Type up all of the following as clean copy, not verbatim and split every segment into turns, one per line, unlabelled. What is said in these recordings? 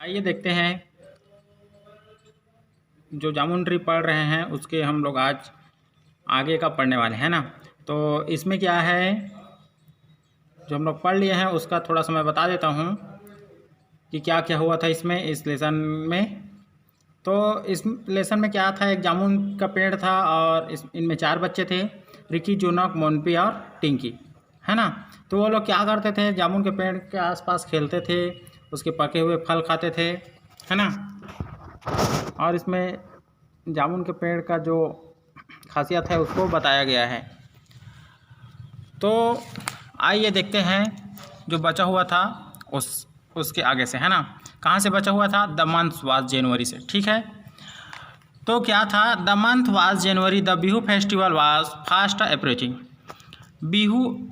आइए देखते हैं जो जामुन ट्री पढ़ रहे हैं उसके हम लोग आज आगे का पढ़ने वाले हैं ना। तो इसमें क्या है जो हम लोग पढ़ लिए हैं उसका थोड़ा सा मैं बता देता हूँ कि क्या क्या हुआ था इसमें इस लेसन में। तो इस लेसन में क्या था, एक जामुन का पेड़ था और इनमें 4 बच्चे थे, रिकी, जोनक, मोनपी और टिंकी, है ना। तो वो लोग क्या करते थे, जामुन के पेड़ के आसपास खेलते थे, उसके पके हुए फल खाते थे, है ना। और इसमें जामुन के पेड़ का जो खासियत है उसको बताया गया है। तो आइए देखते हैं जो बचा हुआ था उसके आगे से, है ना। कहाँ से बचा हुआ था? द मंथ वाज जनवरी से, ठीक है। तो क्या था? The month was January, the Bihu festival was fast approaching. Bihu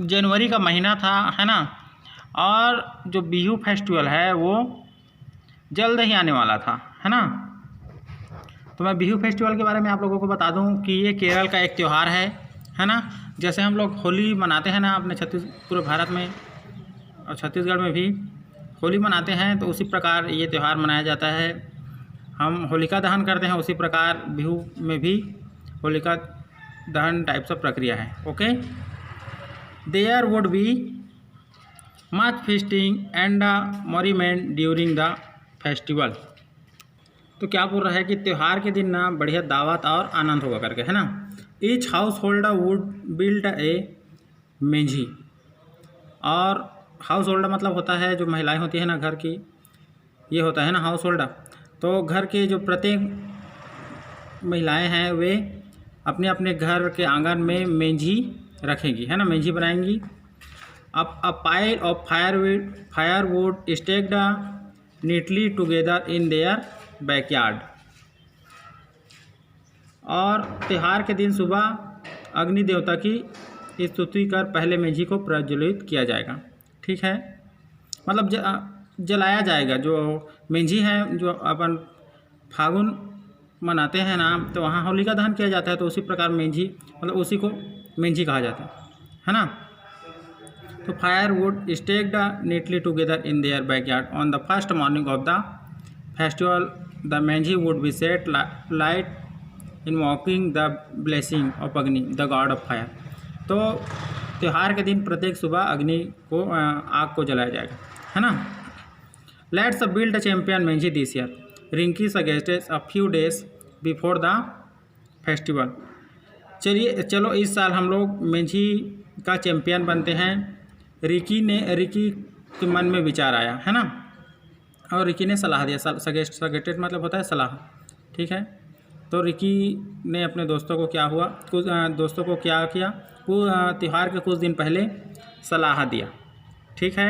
जनवरी का महीना था, है ना। और जो बिहू फेस्टिवल है वो जल्द ही आने वाला था, है ना। तो मैं बिहू फेस्टिवल के बारे में आप लोगों को बता दूं कि ये केरल का एक त्यौहार है ना। जैसे हम लोग होली मनाते हैं ना अपने पूरे भारत में और छत्तीसगढ़ में भी होली मनाते हैं, तो उसी प्रकार ये त्यौहार मनाया जाता है। हम होलिका दहन करते हैं, उसी प्रकार बिहू में भी होलिका दहन टाइप्स ऑफ प्रक्रिया है। Okay, there would be much feasting and merriment during the festival. तो क्या बोल रहा है कि त्यौहार के दिन ना बढ़िया दावत और आनंद होगा करके, है ना। Each house holder would build a meji. और हाउस होल्डर मतलब होता है जो महिलाएं होती है ना घर की, ये होता है ना हाउस होल्डर। तो घर के जो प्रत्येक महिलाएं हैं वे अपने अपने घर के आंगन में मेंझी रखेंगी, है ना, मेंझी बनाएंगी। अब a pile of firewood stacked neatly together in their backyard. और त्यौहार के दिन सुबह अग्नि देवता की स्तुति कर पहले मेंझी को प्रज्वलित किया जाएगा, ठीक है। मतलब जलाया जाएगा। जो मेंझी है जो अपन फागुन मनाते हैं ना, तो वहाँ होलिका दहन किया जाता है, तो उसी प्रकार मेंझी मतलब उसी को मेंझी कहा जाता है ना। तो fire wood stacked neatly together in their backyard on the first morning of the festival the meji would be set light invoking the blessing of Agni the god of fire. तो त्यौहार के दिन प्रत्येक सुबह अग्नि को आग को जलाया जाएगा, है ना। Let's build a champion meji this year, Rinki suggested a few days before the festival. चलो इस साल हम लोग मेंझी का चैम्पियन बनते हैं। रिकी के मन में विचार आया, है ना। और रिकी ने सलाह दिया। सजेस्टेड मतलब होता है सलाह, ठीक है। तो रिकी ने अपने दोस्तों को क्या किया, त्यौहार के कुछ दिन पहले सलाह दिया, ठीक है।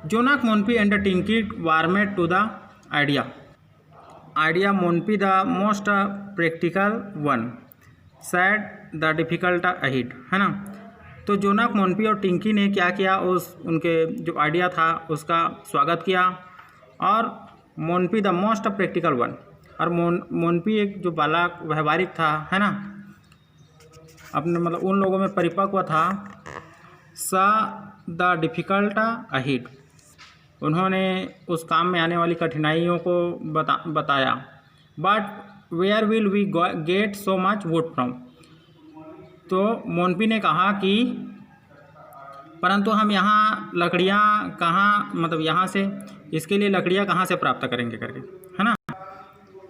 Jonak, Monpi and Tinki warmed to the idea Monpi the most practical one said the difficult ahead, है ना। तो जोनक, मोनपी और टिंकी ने क्या किया, उनके जो आइडिया था उसका स्वागत किया। और मोनपी द मोस्ट प्रैक्टिकल वन, और मोनपी एक जो बालक व्यवहारिक था, है ना, अपने मतलब उन लोगों में परिपक्व था। सा द डिफ़िकल्ट अहिड, उन्होंने उस काम में आने वाली कठिनाइयों को बताया। But where will we get so much wood from. तो मोनपी ने कहा कि परंतु हम यहाँ लकड़ियाँ कहाँ, मतलब यहाँ से इसके लिए लकड़ियाँ कहाँ से प्राप्त करेंगे करके, है ना।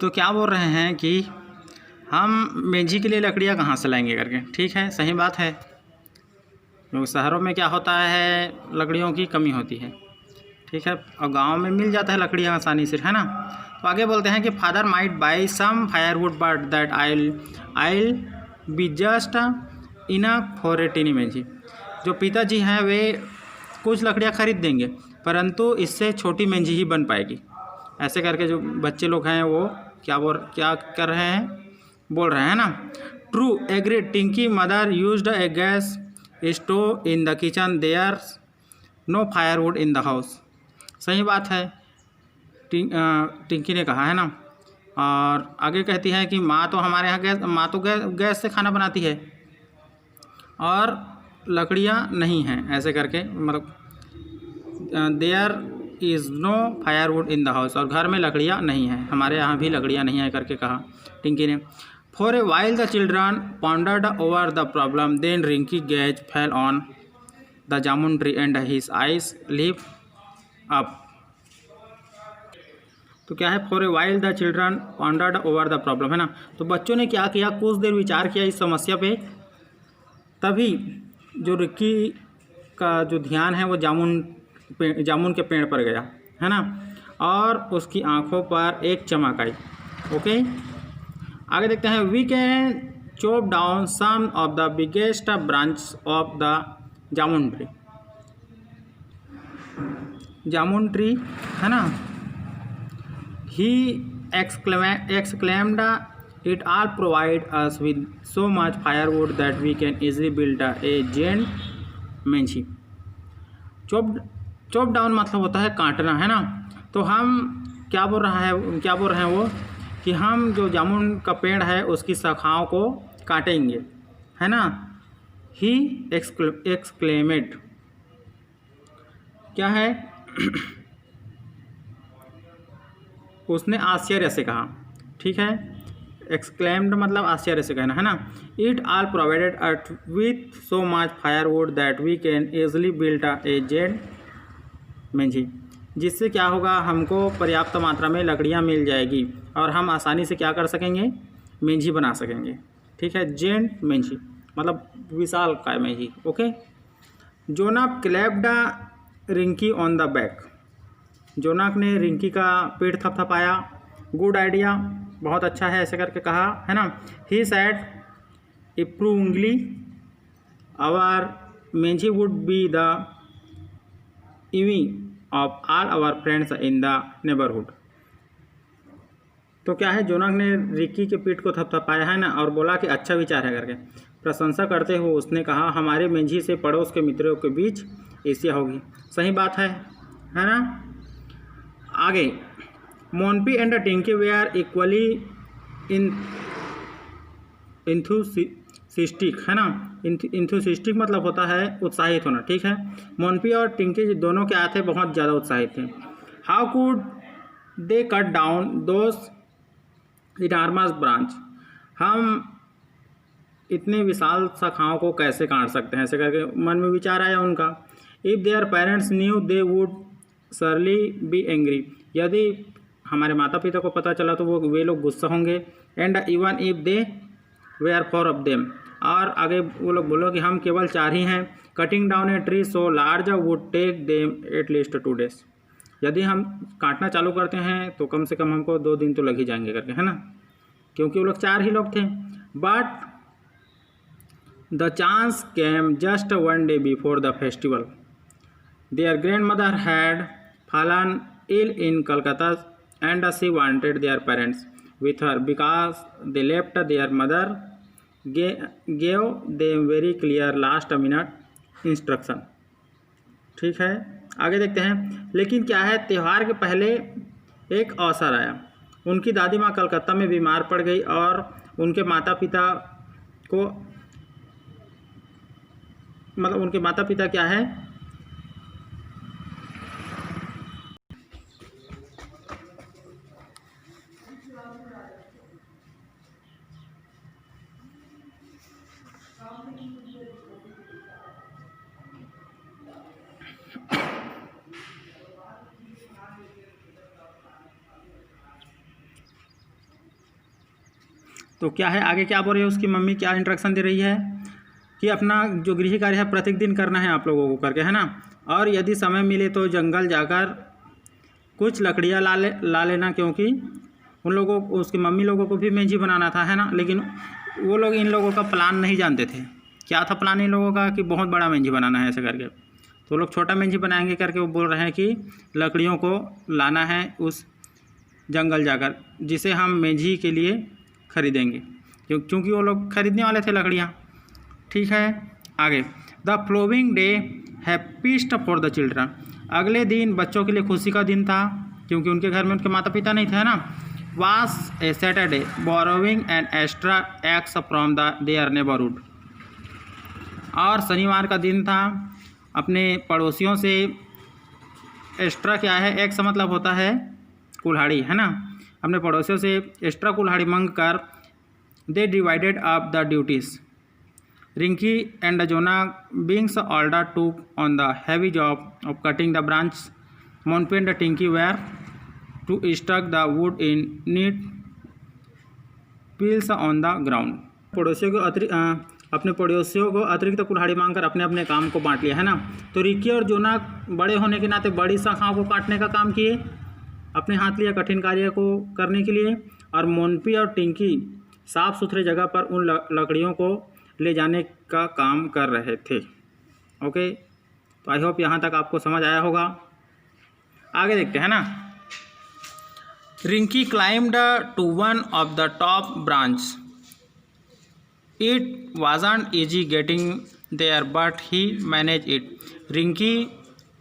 तो क्या बोल रहे हैं कि हम मेंझी के लिए लकड़ियाँ कहाँ से लाएंगे करके, ठीक है, सही बात है। क्योंकि शहरों में क्या होता है, लकड़ियों की कमी होती है, ठीक है, और गांव में मिल जाता है लकड़ियाँ आसानी से, है ना। तो आगे बोलते हैं कि father might buy some firewood but that I'll be just enough for a tiny meji. जो पिताजी हैं वे कुछ लकड़ियाँ खरीद देंगे, परंतु इससे छोटी मेंझी ही बन पाएगी। ऐसे करके जो बच्चे लोग हैं वो क्या कर रहे हैं, बोल रहे हैं ना। True agreed Tinki mother used a gas stove in the kitchen, there no firewood in the house. सही बात है, टिंकी ने कहा, है ना। और आगे कहती है कि माँ तो हमारे यहाँ गैस से खाना बनाती है और लकड़ियाँ नहीं हैं, ऐसे करके मतलब there is no firewood in the house, और घर में लकड़ियाँ नहीं हैं, हमारे यहाँ भी लकड़ियाँ नहीं है करके कहा टिंकी ने। For a while the children pondered over the problem, then Rinki gaze fell on the jamun tree and his eyes lit up. तो क्या है, for a while the children pondered over the problem, है ना। तो बच्चों ने क्या किया, कुछ देर विचार किया इस समस्या पे, तभी जो रिक्की का जो ध्यान है वो जामुन के पेड़ पर गया, है ना, और उसकी आंखों पर एक चमक आई। ओके, आगे देखते हैं। We can chop down some of the biggest branch of the jamun tree. Jamun tree, है ना। He exclaimed, it all provide us with so much firewood that we can easily build a giant mansion. Chop down मतलब होता है काटना, है ना। तो हम क्या बोल रहे हैं वो, कि हम जो जामुन का पेड़ है उसकी शाखाओं को काटेंगे, है ना। ही exclaimed, क्या है उसने आश्चर्य से कहा, ठीक है। एक्सक्लेम्ड मतलब आश्चर्य से कहना, है ना। It all provided at with so much firewood that we can easily build a jade meji, जिससे क्या होगा, हमको पर्याप्त मात्रा में लकड़ियां मिल जाएगी और हम आसानी से क्या कर सकेंगे, मेंजी बना सकेंगे, ठीक है। जेंट मेंजी मतलब विशाल काय meji. Okay. Jonak clapped Rinki on the back, Jonak ने रिंकी का पीठ थपथपाया। गुड आइडिया, बहुत अच्छा है, ऐसे करके कहा, है ना। He said approvingly, our meji would be the envy of all our friends in the neighbourhood. तो क्या है, जोनाक ने रिक्की के पीठ को थपथपाया, है ना, और बोला कि अच्छा विचार है करके। प्रशंसा करते हुए उसने कहा, हमारे मेंझी से पड़ोस के मित्रों के बीच ईर्ष्या होगी। सही बात है ना। आगे, मोनपी एंड टिंकी वेयर इक्वली इंथुसिस्टिक, है ना। इंथुसिस्टिक मतलब होता है उत्साहित होना, ठीक है। मोनपी और टिंकी दोनों क्या थे, बहुत ज़्यादा उत्साहित थे। How could they cut down those enormous branch, हम इतने विशाल शाखाओं को कैसे काट सकते हैं, ऐसे करके मन में विचार आया उनका। If their parents new they would सरली बी एंग्री, यदि हमारे माता पिता को पता चला तो वे लोग गुस्सा होंगे। And even if they were four of them, और आगे वो लोग बोलो कि हम केवल 4 ही हैं। Cutting down a tree so large would take them at least 2 days, यदि हम काटना चालू करते हैं तो कम से कम हमको 2 दिन तो लग ही जाएंगे करके, है ना, क्योंकि वो लोग 4 ही लोग थे। But the chance came just 1 day before the festival, their grand mother had fallen ill in Calcutta and she wanted their parents with her because they left their mother gave them very clear last minute instruction। ठीक है, आगे देखते हैं। लेकिन क्या है, त्यौहार के पहले एक अवसर आया। उनकी दादी माँ कलकत्ता में बीमार पड़ गई और उनके माता पिता को मतलब उनके माता पिता क्या है, तो क्या है आगे क्या बोल रही है, उसकी मम्मी क्या इंस्ट्रक्शन दे रही है कि अपना जो गृह कार्य है प्रत्येक दिन करना है आप लोगों को करके, है ना। और यदि समय मिले तो जंगल जाकर कुछ लकड़ियाँ ला लेना, क्योंकि उन लोगों को, उसकी मम्मी लोगों को भी मेंझी बनाना था, है ना। लेकिन वो लोग इन लोगों का प्लान नहीं जानते थे। क्या था प्लान इन लोगों का, कि बहुत बड़ा मेंझी बनाना है ऐसे करके। तो लोग छोटा मेंझी बनाएंगे करके वो बोल रहे हैं कि लकड़ियों को लाना है उस जंगल जाकर, जिसे हम मेंझी के लिए खरीदेंगे, क्योंकि वो लोग खरीदने वाले थे लकड़ियाँ। ठीक है, आगे। The flowing day happiest for the children, अगले दिन बच्चों के लिए खुशी का दिन था, क्योंकि उनके घर में उनके माता पिता नहीं थे, है ना। Was a Saturday borrowing an extra axe from the their neighbourhood, और शनिवार का दिन था अपने पड़ोसियों से एक्स्ट्रा क्या है, एक्स मतलब होता है कुल्हाड़ी, है ना। अपने पड़ोसियों से एक्स्ट्रा कुल्हाड़ी मांग कर they divided up the duties. Rinki and Jona beings order to on the heavy job of cutting the branch. Monpi and Tinki were to stuck the wood in neat piles on the ground. पड़ोसियों को अपने पड़ोसियों को अतिरिक्त कुल्हाड़ी मांगकर अपने अपने काम को बांट लिया, है ना। तो रिक्की और जोना बड़े होने के नाते बड़ी शाखाओं को काटने का काम किए, अपने हाथ लिया कठिन कार्य को करने के लिए। और मोनपी और टिंकी साफ सुथरे जगह पर उन लकड़ियों को ले जाने का काम कर रहे थे। ओके, तो आई होप यहाँ तक आपको समझ आया होगा। आगे देखते हैं ना। Rinki climbed to one of the top branch. It wasn't easy getting there, but he managed it. Rinki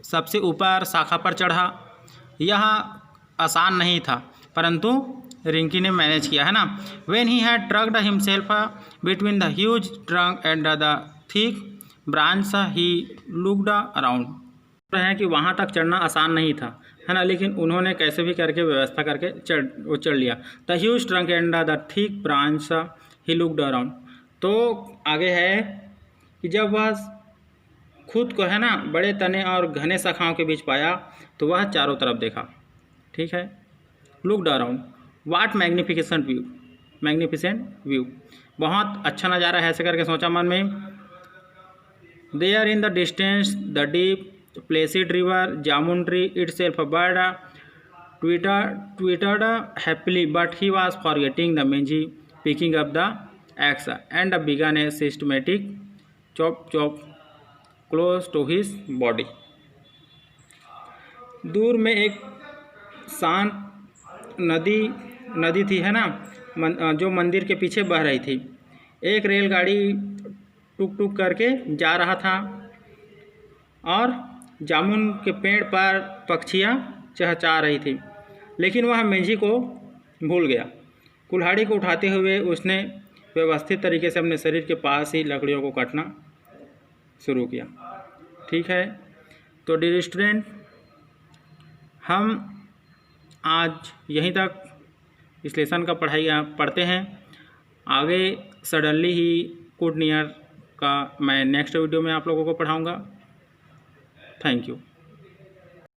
सबसे ऊपर शाखा पर चढ़ा। यह आसान नहीं था, परंतु रिंकी ने मैनेज किया, है ना। When he had tucked himself between the huge trunk and the thick branch, he looked around. है कि वहाँ तक चढ़ना आसान नहीं था, है ना, लेकिन उन्होंने कैसे भी करके व्यवस्था करके चढ़ लिया। The huge trunk and the thick branch, he looked around. तो आगे है कि जब वह खुद को, है ना, बड़े तने और घने शाखाओं के बीच पाया तो वह चारों तरफ देखा। ठीक है, looked around, what magnificent view, magnificent view, बहुत अच्छा नज़ारा है, ऐसे करके सोचा मन में। There in the distance the deep placid river जामुंड्री itself bird twittered happily, but he was forgetting the meji picking up the axe and began a systematic chop close to his body. दूर में एक शांत नदी थी, है ना, जो मंदिर के पीछे बह रही थी। एक रेलगाड़ी टुक टुक करके जा रहा था और जामुन के पेड़ पर पक्षियाँ चहचहा रही थी, लेकिन वह मेंजी को भूल गया। कुल्हाड़ी को उठाते हुए उसने व्यवस्थित तरीके से अपने शरीर के पास ही लकड़ियों को काटना शुरू किया। ठीक है, तो डियर स्टूडेंट, हम आज यहीं तक इस लेसन का पढ़ते हैं। आगे सडनली ही कुड नियर का मैं नेक्स्ट वीडियो में आप लोगों को पढ़ाऊँगा। Thank you.